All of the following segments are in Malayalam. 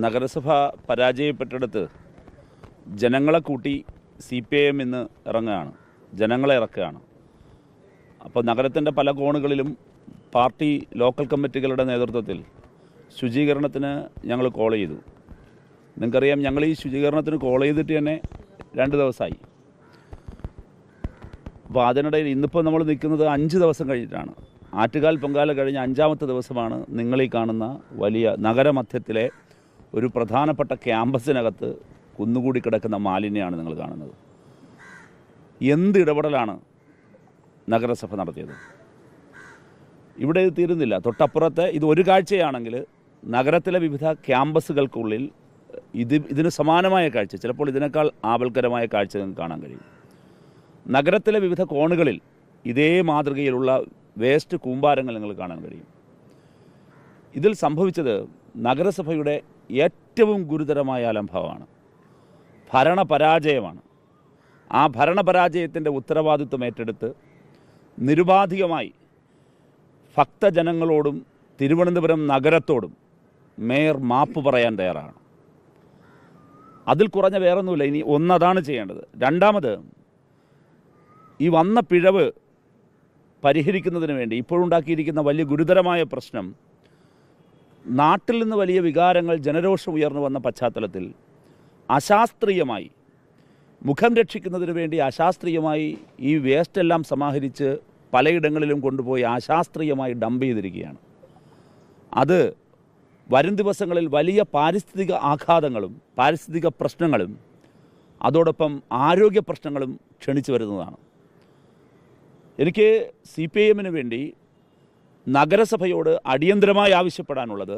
നഗരസഭ പരാജയപ്പെട്ടിടത്ത് ജനങ്ങളെ കൂട്ടി CPIM ഇന്ന് ഇറങ്ങുകയാണ്, ജനങ്ങളെ ഇറക്കുകയാണ്. അപ്പോൾ നഗരത്തിൻ്റെ പല കോണുകളിലും പാർട്ടി ലോക്കൽ കമ്മിറ്റികളുടെ നേതൃത്വത്തിൽ ശുചീകരണത്തിന് ഞങ്ങൾ കോൾ ചെയ്തു. നിങ്ങൾക്കറിയാം, ഞങ്ങൾ ഈ ശുചീകരണത്തിന് കോൾ ചെയ്തിട്ട് തന്നെ 2 ദിവസമായി. അപ്പോൾ അതിനിടയിൽ ഇന്നിപ്പോൾ നമ്മൾ നിൽക്കുന്നത് 5 ദിവസം കഴിഞ്ഞിട്ടാണ്. ആറ്റുകാൽ പൊങ്കാല കഴിഞ്ഞ 5ാമത്തെ ദിവസമാണ് നിങ്ങളീ കാണുന്ന വലിയ നഗരമധ്യത്തിലെ ഒരു പ്രധാനപ്പെട്ട ക്യാമ്പസിനകത്ത് കുന്നുകൂടി കിടക്കുന്ന മാലിന്യമാണ് നിങ്ങൾ കാണുന്നത്. എന്ത് ഇടപെടലാണ് നഗരസഭ നടത്തിയത്? ഇവിടെ ഇത് തീരുന്നില്ല. തൊട്ടപ്പുറത്തെ ഇത് ഒരു കാഴ്ചയാണെങ്കിൽ നഗരത്തിലെ വിവിധ ക്യാമ്പസുകൾക്കുള്ളിൽ ഇതിന് സമാനമായ കാഴ്ച, ചിലപ്പോൾ ഇതിനേക്കാൾ ആപൽക്കരമായ കാഴ്ച നിങ്ങൾക്ക് കാണാൻ കഴിയും. നഗരത്തിലെ വിവിധ കോണുകളിൽ ഇതേ മാതൃകയിലുള്ള വേസ്റ്റ് കൂമ്പാരങ്ങൾ നിങ്ങൾ കാണാൻ കഴിയും. ഇതിൽ സംഭവിച്ചത് നഗരസഭയുടെ ഏറ്റവും ഗുരുതരമായ അലംഭാവമാണ്, ഭരണപരാജയമാണ്. ആ ഭരണപരാജയത്തിൻ്റെ ഉത്തരവാദിത്വം ഏറ്റെടുത്ത് നിരുപാധികമായി ഭക്തജനങ്ങളോടും തിരുവനന്തപുരം നഗരത്തോടും മേയർ മാപ്പ് പറയാൻ തയ്യാറാണ്. അതിൽ കുറഞ്ഞ വേറൊന്നുമില്ല. ഇനി ഒന്നതാണ് ചെയ്യേണ്ടത്. രണ്ടാമത്, ഈ വന്ന പിഴവ് പരിഹരിക്കുന്നതിന് വേണ്ടി ഇപ്പോഴുണ്ടാക്കിയിരിക്കുന്ന വലിയ ഗുരുതരമായ പ്രശ്നം, നാട്ടിൽ നിന്ന് വലിയ വികാരങ്ങൾ, ജനരോഷം ഉയർന്നു വന്ന പശ്ചാത്തലത്തിൽ അശാസ്ത്രീയമായി മുഖം രക്ഷിക്കുന്നതിന് വേണ്ടി അശാസ്ത്രീയമായി ഈ വേസ്റ്റെല്ലാം സമാഹരിച്ച് പലയിടങ്ങളിലും കൊണ്ടുപോയി അശാസ്ത്രീയമായി ഡംപ് ചെയ്തിരിക്കുകയാണ്. അത് വരും ദിവസങ്ങളിൽ വലിയ പാരിസ്ഥിതിക ആഘാതങ്ങളും പാരിസ്ഥിതിക പ്രശ്നങ്ങളും അതോടൊപ്പം ആരോഗ്യ പ്രശ്നങ്ങളും ക്ഷണിച്ചു വരുന്നതാണ്. എനിക്ക് CPIM വേണ്ടി നഗരസഭയോട് അടിയന്തരമായി ആവശ്യപ്പെടാനുള്ളത്,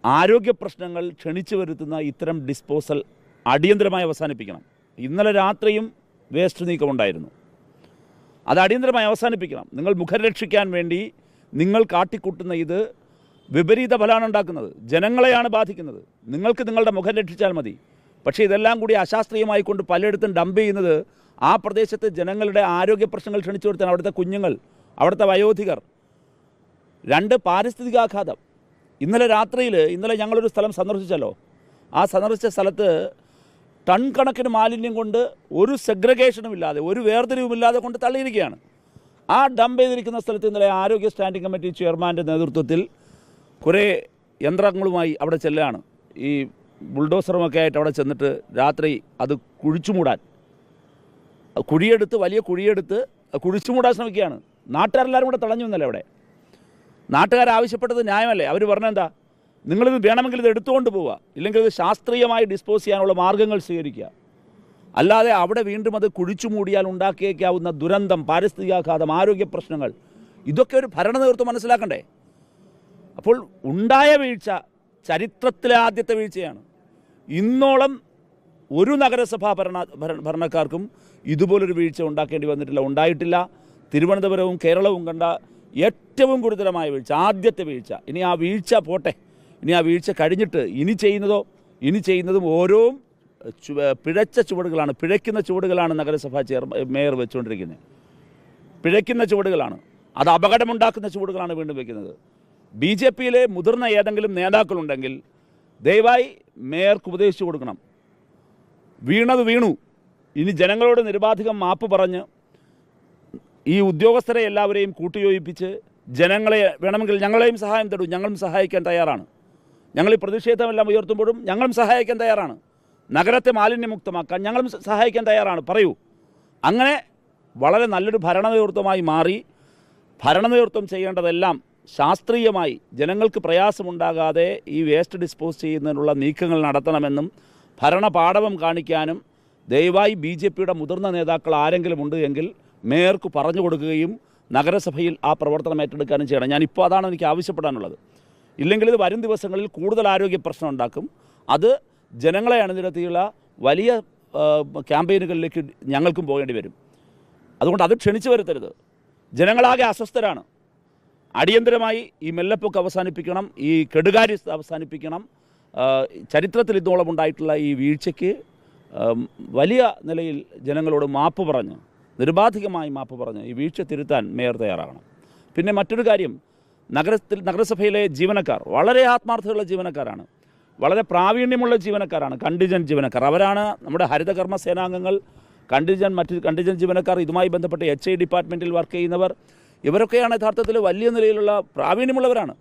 ആരോഗ്യ പ്രശ്നങ്ങൾ ക്ഷണിച്ചു വരുത്തുന്ന ഇത്തരം ഡിസ്പോസൽ അടിയന്തരമായി അവസാനിപ്പിക്കണം. ഇന്നലെ രാത്രിയും വേസ്റ്റ് നീക്കമുണ്ടായിരുന്നു. അത് അടിയന്തരമായി അവസാനിപ്പിക്കണം. നിങ്ങൾ മുഖം രക്ഷിക്കാൻ വേണ്ടി നിങ്ങൾ കാട്ടിക്കൂട്ടുന്ന ഇത് വിപരീത ഫലമാണ് ഉണ്ടാക്കുന്നത്, ജനങ്ങളെയാണ് ബാധിക്കുന്നത്. നിങ്ങൾക്ക് നിങ്ങളുടെ മുഖം രക്ഷിച്ചാൽ മതി. പക്ഷേ ഇതെല്ലാം കൂടി അശാസ്ത്രീയമായി കൊണ്ട് പലയിടത്തും ഡംപ് ചെയ്യുന്നത് ആ പ്രദേശത്ത് ജനങ്ങളുടെ ആരോഗ്യ പ്രശ്നങ്ങൾ ക്ഷണിച്ചു വരുത്താൻ, അവിടുത്തെ കുഞ്ഞുങ്ങൾ, അവിടുത്തെ വയോധികർ. 2, പാരിസ്ഥിതികാഘാതം. ഇന്നലെ ഞങ്ങളൊരു സ്ഥലം സന്ദർശിച്ചല്ലോ. ആ സന്ദർശിച്ച സ്ഥലത്ത് ടൺ കണക്കിന് മാലിന്യം കൊണ്ട് ഒരു സെഗ്രഗേഷനും ഇല്ലാതെ, ഒരു വേർതിരിവുമില്ലാതെ കൊണ്ട് തള്ളിയിരിക്കുകയാണ്. ആ ഡംപ് ചെയ്തിരിക്കുന്ന സ്ഥലത്ത് ഇന്നലെ ആരോഗ്യ സ്റ്റാൻഡിംഗ് കമ്മിറ്റി ചെയർമാൻ്റെ നേതൃത്വത്തിൽ കുറേ യന്ത്രങ്ങളുമായി അവിടെ ചെല്ലുകയാണ്. ഈ ബുൾഡോസറുമൊക്കെ ആയിട്ട് അവിടെ ചെന്നിട്ട് രാത്രി അത് കുഴിച്ചു മൂടാൻ, വലിയ കുഴിയെടുത്ത് കുഴിച്ചു മൂടാൻ ശ്രമിക്കുകയാണ്. നാട്ടുകാരെല്ലാവരും കൂടെ തടഞ്ഞു ഇന്നലെ അവിടെ. നാട്ടുകാർ ആവശ്യപ്പെട്ടത് ന്യായമല്ലേ? അവർ പറഞ്ഞെന്താ, നിങ്ങളിത് വേണമെങ്കിൽ ഇത് എടുത്തുകൊണ്ട് പോവുക, ഇല്ലെങ്കിൽ ഇത് ശാസ്ത്രീയമായി ഡിസ്പോസ് ചെയ്യാനുള്ള മാർഗ്ഗങ്ങൾ സ്വീകരിക്കുക. അല്ലാതെ അവിടെ വീണ്ടും അത് കുഴിച്ചു മൂടിയാൽ ഉണ്ടാക്കിയേക്കാവുന്ന ദുരന്തം, പാരിസ്ഥിതികാഘാതം, ആരോഗ്യ പ്രശ്നങ്ങൾ, ഇതൊക്കെ ഒരു ഭരണ നേതൃത്വം മനസ്സിലാക്കണ്ടേ? അപ്പോൾ ഉണ്ടായ വീഴ്ച ചരിത്രത്തിലെ ആദ്യത്തെ വീഴ്ചയാണ്. ഇന്നോളം ഒരു നഗരസഭാ ഭരണക്കാർക്കും ഇതുപോലൊരു വീഴ്ച ഉണ്ടായിട്ടില്ല. തിരുവനന്തപുരവും കേരളവും കണ്ട ഏറ്റവും ഗുരുതരമായ വീഴ്ച, ആദ്യത്തെ വീഴ്ച. ഇനി ആ വീഴ്ച പോട്ടെ, ഇനി ആ വീഴ്ച കഴിഞ്ഞിട്ട് ഇനി ചെയ്യുന്നതും ഓരോ പിഴച്ച ചുവടുകളാണ്, പിഴയ്ക്കുന്ന ചുവടുകളാണ് നഗരസഭാ മേയർ വെച്ചുകൊണ്ടിരിക്കുന്നത്. പിഴയ്ക്കുന്ന ചുവടുകളാണ്, അത് അപകടമുണ്ടാക്കുന്ന ചുവടുകളാണ് വീണ്ടും വയ്ക്കുന്നത്. BJPയിലെ മുതിർന്ന ഏതെങ്കിലും നേതാക്കളുണ്ടെങ്കിൽ ദയവായി മേയർക്ക് ഉപദേശിച്ചു കൊടുക്കണം. വീണത് വീണു. ഇനി ജനങ്ങളോട് നിരുപാധികം മാപ്പ് പറഞ്ഞ് ഈ ഉദ്യോഗസ്ഥരെ എല്ലാവരെയും കൂട്ടിയോജിപ്പിച്ച് ജനങ്ങളെ, വേണമെങ്കിൽ ഞങ്ങളെയും സഹായം തരൂ, ഞങ്ങളും സഹായിക്കാൻ തയ്യാറാണ്. ഞങ്ങൾ ഈ പ്രതിഷേധമെല്ലാം ഉയർത്തുമ്പോഴും ഞങ്ങളും സഹായിക്കാൻ തയ്യാറാണ്. നഗരത്തെ മാലിന്യമുക്തമാക്കാൻ ഞങ്ങളും സഹായിക്കാൻ തയ്യാറാണ്. പറയൂ. അങ്ങനെ വളരെ നല്ലൊരു ഭരണനേതൃത്വമായി മാറി ഭരണനേതൃത്വം ചെയ്യേണ്ടതെല്ലാം ശാസ്ത്രീയമായി ജനങ്ങൾക്ക് പ്രയാസമുണ്ടാകാതെ ഈ വേസ്റ്റ് ഡിസ്പോസ് ചെയ്യുന്നതിനുള്ള നീക്കങ്ങൾ നടത്തണമെന്നും ഭരണപാടവം കാണിക്കാനും ദയവായി BJPയുടെ മുതിർന്ന നേതാക്കൾ ആരെങ്കിലും ഉണ്ട് എങ്കിൽ മേയർക്ക് പറഞ്ഞു കൊടുക്കുകയും നഗരസഭയിൽ ആ പ്രവർത്തനം ഏറ്റെടുക്കാനും ചെയ്യണം. ഞാനിപ്പോൾ അതാണ് എനിക്ക് ആവശ്യപ്പെടാനുള്ളത്. ഇല്ലെങ്കിൽ ഇത് വരും ദിവസങ്ങളിൽ കൂടുതൽ ആരോഗ്യ പ്രശ്നം ഉണ്ടാക്കും. അത് ജനങ്ങളെ അണിനിരത്തിയുള്ള വലിയ ക്യാമ്പയിനുകളിലേക്ക് ഞങ്ങൾക്കും പോകേണ്ടി വരും. അതുകൊണ്ട് അത് ക്ഷണിച്ചു വരുത്തരുത്. ജനങ്ങളാകെ അസ്വസ്ഥരാണ്. അടിയന്തരമായി ഈ മെല്ലപ്പൊക്കെ അവസാനിപ്പിക്കണം, ഈ കെടുകാര്യസ്ഥ അവസാനിപ്പിക്കണം. ചരിത്രത്തിൽ ഇതോളം ഉണ്ടായിട്ടുള്ള ഈ വീഴ്ചയ്ക്ക് വലിയ നിലയിൽ ജനങ്ങളോട് മാപ്പ് പറഞ്ഞ്, നിരുപാധികമായി മാപ്പ് പറഞ്ഞ് ഈ വീഴ്ച തിരുത്താൻ മേയർ തയ്യാറാകണം. പിന്നെ മറ്റൊരു കാര്യം, നഗരസഭയിലെ ജീവനക്കാർ വളരെ ആത്മാർത്ഥതയുള്ള ജീവനക്കാരാണ്. വളരെ പ്രാവീണ്യമുള്ള ജീവനക്കാരാണ്, കണ്ടിജൻ ജീവനക്കാർ. അവരാണ് നമ്മുടെ ഹരിതകർമ്മ സേനാംഗങ്ങൾ, മറ്റ് കണ്ടിജൻ ജീവനക്കാർ, ഇതുമായി ബന്ധപ്പെട്ട് HI ഡിപ്പാർട്ട്മെൻറ്റിൽ വർക്ക് ചെയ്യുന്നവർ. ഇവരൊക്കെയാണ് യഥാർത്ഥത്തിൽ വലിയ നിലയിലുള്ള പ്രാവീണ്യമുള്ളവരാണ്.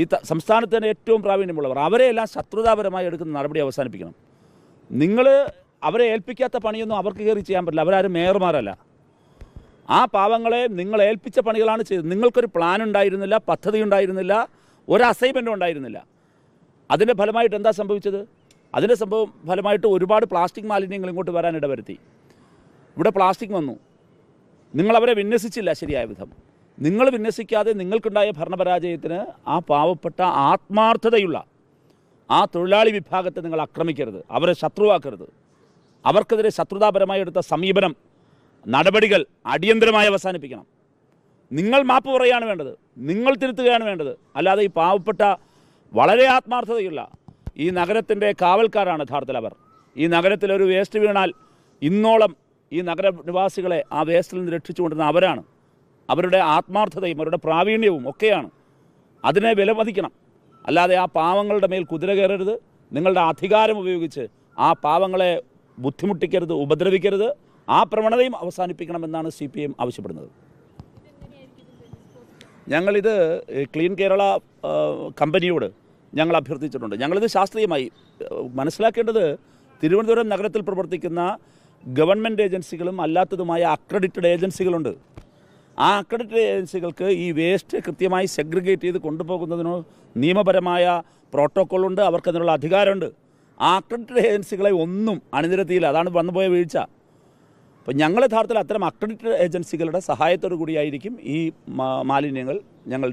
ഈ സംസ്ഥാനത്ത് തന്നെ ഏറ്റവും പ്രാവീണ്യമുള്ളവർ. അവരെയെല്ലാം ശത്രുതാപരമായി എടുക്കുന്ന നടപടി അവസാനിപ്പിക്കണം. നിങ്ങൾ അവരെ ഏൽപ്പിക്കാത്ത പണിയൊന്നും അവർക്ക് കയറി ചെയ്യാൻ പറ്റില്ല. അവരാരും മേയർമാരല്ല. ആ പാവങ്ങളെ നിങ്ങൾ ഏൽപ്പിച്ച പണികളാണ് ചെയ്തത്. നിങ്ങൾക്കൊരു പ്ലാൻ ഉണ്ടായിരുന്നില്ല, പദ്ധതി ഉണ്ടായിരുന്നില്ല, ഒരു അസൈൻമെൻറ്റും ഉണ്ടായിരുന്നില്ല. അതിൻ്റെ ഫലമായിട്ട് എന്താ സംഭവിച്ചത്? അതിൻ്റെ ഫലമായിട്ട് ഒരുപാട് പ്ലാസ്റ്റിക് മാലിന്യങ്ങൾ ഇങ്ങോട്ട് വരാൻ ഇടവരുത്തി. ഇവിടെ പ്ലാസ്റ്റിക് വന്നു. നിങ്ങളവരെ വിന്യസിച്ചില്ല ശരിയായ വിധം. നിങ്ങൾ വിന്യസിക്കാതെ നിങ്ങൾക്കുണ്ടായ ഭരണപരാജയത്തിന് ആ പാവപ്പെട്ട ആത്മാർത്ഥതയുള്ള ആ തൊഴിലാളി വിഭാഗത്തെ നിങ്ങൾ ആക്രമിക്കരുത്, അവരെ ശത്രുവാക്കരുത്. അവർക്കെതിരെ ശത്രുതാപരമായി എടുത്ത സമീപനം, നടപടികൾ അടിയന്തരമായി അവസാനിപ്പിക്കണം. നിങ്ങൾ മാപ്പ് പറയുകയാണ് വേണ്ടത്, നിങ്ങൾ തിരുത്തുകയാണ് വേണ്ടത്. അല്ലാതെ ഈ പാവപ്പെട്ട വളരെ ആത്മാർത്ഥതയുള്ള ഈ നഗരത്തിൻ്റെ കാവൽക്കാരാണ് യഥാർത്ഥത്തിൽ അവർ. ഈ നഗരത്തിലൊരു വേസ്റ്റ് വീണാൽ ഇന്നോളം ഈ നഗരനിവാസികളെ ആ വേസ്റ്റിൽ നിന്ന് രക്ഷിച്ചുകൊണ്ടിരുന്ന അവരാണ്. അവരുടെ ആത്മാർത്ഥതയും അവരുടെ പ്രാവീണ്യവും ഒക്കെയാണ്. അതിനെ വിലമതിക്കണം. അല്ലാതെ ആ പാവങ്ങളുടെ മേൽ കുതിര കയറരുത്. നിങ്ങളുടെ അധികാരം ഉപയോഗിച്ച് ആ പാവങ്ങളെ ബുദ്ധിമുട്ടിക്കരുത്, ഉപദ്രവിക്കരുത്. ആ പ്രവണതയും അവസാനിപ്പിക്കണമെന്നാണ് CPM ആവശ്യപ്പെടുന്നത്. ഞങ്ങളിത് ക്ലീൻ കേരള കമ്പനിയോട് ഞങ്ങൾ അഭ്യർത്ഥിച്ചിട്ടുണ്ട്. ഞങ്ങളിത് ശാസ്ത്രീയമായി മനസ്സിലാക്കേണ്ടത്, തിരുവനന്തപുരം നഗരത്തിൽ പ്രവർത്തിക്കുന്ന ഗവൺമെൻറ് ഏജൻസികളും അല്ലാത്തതുമായ അക്രഡിറ്റഡ് ഏജൻസികളുണ്ട്. ആ അക്രഡിറ്റഡ് ഏജൻസികൾക്ക് ഈ വേസ്റ്റ് കൃത്യമായി സെഗ്രിഗേറ്റ് ചെയ്ത് കൊണ്ടുപോകുന്നതിന് നിയമപരമായ പ്രോട്ടോക്കോളുണ്ട്, അവർക്കതിനുള്ള അധികാരമുണ്ട്. ആ അക്രഡിറ്റഡ് ഏജൻസികളെ ഒന്നും അണിനിരത്തിയില്ല. അതാണ് വന്നുപോയ വീഴ്ച. അപ്പോൾ ഞങ്ങൾ യഥാർത്ഥത്തിൽ അത്തരം അക്രഡിറ്റഡ് ഏജൻസികളുടെ സഹായത്തോടു കൂടിയായിരിക്കും ഈ മാലിന്യങ്ങൾ ഞങ്ങൾ